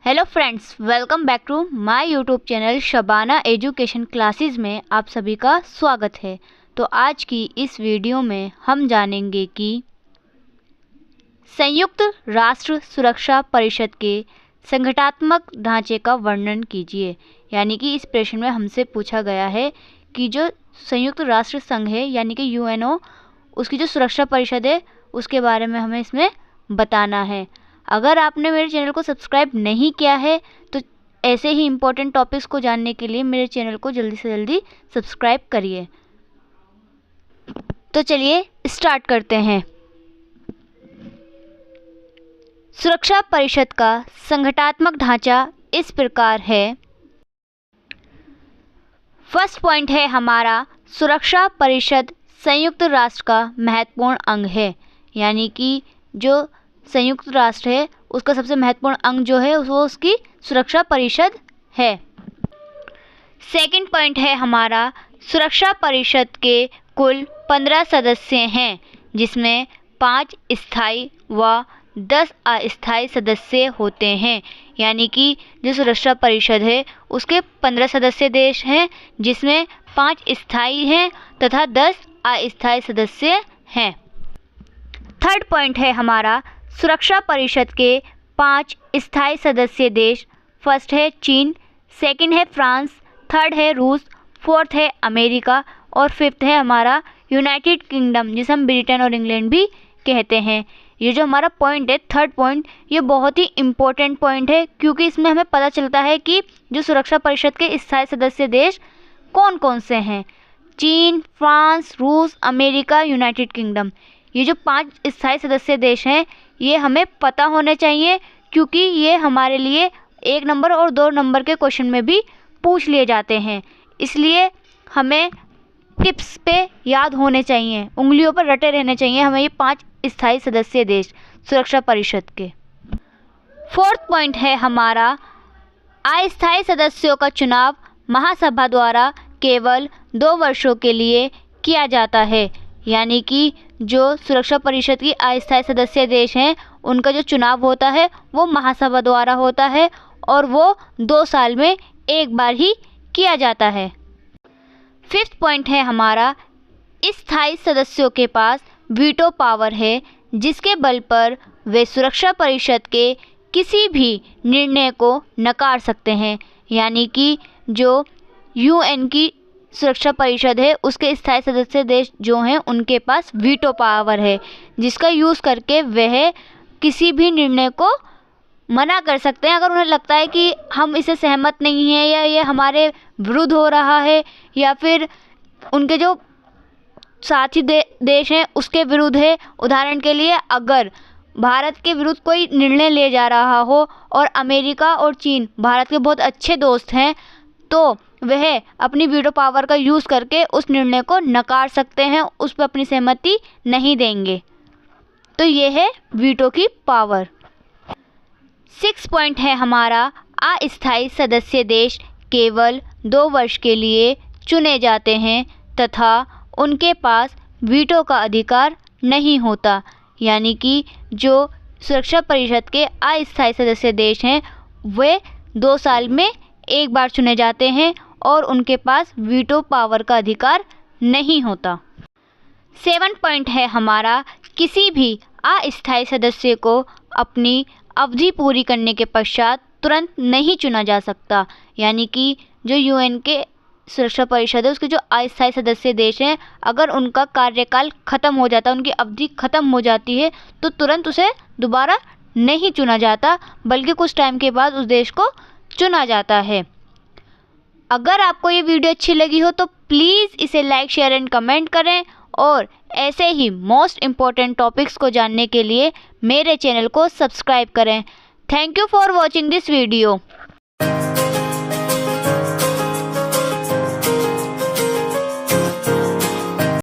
Hello friends, welcome back to my YouTube channel Shabana education classes में आप सभी का स्वागत है। तो आज की इस वीडियो में हम जानेंगे कि संयुक्त राष्ट्र सुरक्षा परिषद के संगठनात्मक ढांचे का वर्णन कीजिए। यानी कि इस प्रश्न में हमसे पूछा गया है कि जो संयुक्त राष्ट्र संघ है यानी कि यूएनओ, उसकी जो सुरक्षा परिषद है उसके बारे में हमें इसमें बताना है। अगर आपने मेरे चैनल को सब्सक्राइब नहीं किया है तो ऐसे ही इम्पोर्टेंट टॉपिक्स को जानने के लिए मेरे चैनल को जल्दी से जल्दी सब्सक्राइब करिए। तो चलिए स्टार्ट करते हैं। सुरक्षा परिषद का संगठनात्मक ढांचा इस प्रकार है। फर्स्ट पॉइंट है हमारा, सुरक्षा परिषद संयुक्त राष्ट्र का महत्वपूर्ण अंग है। यानी कि जो संयुक्त राष्ट्र है उसका सबसे महत्वपूर्ण अंग जो है वो उसकी सुरक्षा परिषद है। सेकंड पॉइंट है हमारा, सुरक्षा परिषद के कुल 15 सदस्य हैं, जिसमें 5 स्थायी व 10 अस्थायी सदस्य होते हैं। यानी कि जो सुरक्षा परिषद है उसके 15 सदस्य देश हैं, जिसमें 5 स्थायी हैं तथा 10 अस्थायी सदस्य हैं। थर्ड पॉइंट है हमारा, सुरक्षा परिषद के 5 स्थायी सदस्य देश। फर्स्ट है चीन, सेकंड है फ्रांस, थर्ड है रूस, फोर्थ है अमेरिका और फिफ्थ है हमारा यूनाइटेड किंगडम, जिसे हम ब्रिटेन और इंग्लैंड भी कहते हैं। ये जो हमारा पॉइंट है, थर्ड पॉइंट, ये बहुत ही इम्पोर्टेंट पॉइंट है, क्योंकि इसमें हमें पता चलता है कि जो सुरक्षा परिषद के स्थायी सदस्य देश कौन कौन से हैं। चीन, फ्रांस, रूस, अमेरिका, यूनाइटेड किंगडम, ये जो 5 स्थायी सदस्य देश हैं ये हमें पता होने चाहिए, क्योंकि ये हमारे लिए 1 नंबर और 2 नंबर के क्वेश्चन में भी पूछ लिए जाते हैं। इसलिए हमें टिप्स पे याद होने चाहिए, उंगलियों पर रटे रहने चाहिए हमें ये 5 स्थायी सदस्य देश सुरक्षा परिषद के। फोर्थ पॉइंट है हमारा, अस्थायी सदस्यों का चुनाव महासभा द्वारा केवल 2 वर्षों के लिए किया जाता है। यानी कि जो सुरक्षा परिषद की अस्थायी सदस्य देश हैं उनका जो चुनाव होता है वो महासभा द्वारा होता है और वो 2 साल में एक बार ही किया जाता है। फिफ्थ पॉइंट है हमारा, स्थायी सदस्यों के पास वीटो पावर है, जिसके बल पर वे सुरक्षा परिषद के किसी भी निर्णय को नकार सकते हैं। यानी कि जो यूएन की सुरक्षा परिषद है उसके स्थायी सदस्य देश जो हैं उनके पास वीटो पावर है, जिसका यूज़ करके वह किसी भी निर्णय को मना कर सकते हैं। अगर उन्हें लगता है कि हम इसे सहमत नहीं हैं या ये हमारे विरुद्ध हो रहा है या फिर उनके जो साथी देश हैं उसके विरुद्ध है। उदाहरण के लिए अगर भारत के विरुद्ध कोई निर्णय ले जा रहा हो और अमेरिका और चीन भारत के बहुत अच्छे दोस्त हैं, तो वह अपनी वीटो पावर का यूज़ करके उस निर्णय को नकार सकते हैं, उस पर अपनी सहमति नहीं देंगे। तो ये है वीटो की पावर। 6 पॉइंट है हमारा, अस्थायी सदस्य देश केवल 2 वर्ष के लिए चुने जाते हैं तथा उनके पास वीटो का अधिकार नहीं होता। यानी कि जो सुरक्षा परिषद के अस्थायी सदस्य देश हैं वे 2 साल में एक बार चुने जाते हैं और उनके पास वीटो पावर का अधिकार नहीं होता। 7 पॉइंट है हमारा, किसी भी अस्थायी सदस्य को अपनी अवधि पूरी करने के पश्चात तुरंत नहीं चुना जा सकता। यानी कि जो यूएन के सुरक्षा परिषद है उसके जो अस्थायी सदस्य देश हैं, अगर उनका कार्यकाल ख़त्म हो जाता है, उनकी अवधि ख़त्म हो जाती है, तो तुरंत उसे दोबारा नहीं चुना जाता, बल्कि कुछ टाइम के बाद उस देश को चुना जाता है। अगर आपको ये वीडियो अच्छी लगी हो तो प्लीज़ इसे लाइक, शेयर एंड कमेंट करें और ऐसे ही मोस्ट इम्पॉर्टेंट टॉपिक्स को जानने के लिए मेरे चैनल को सब्सक्राइब करें। Thank you for watching this video.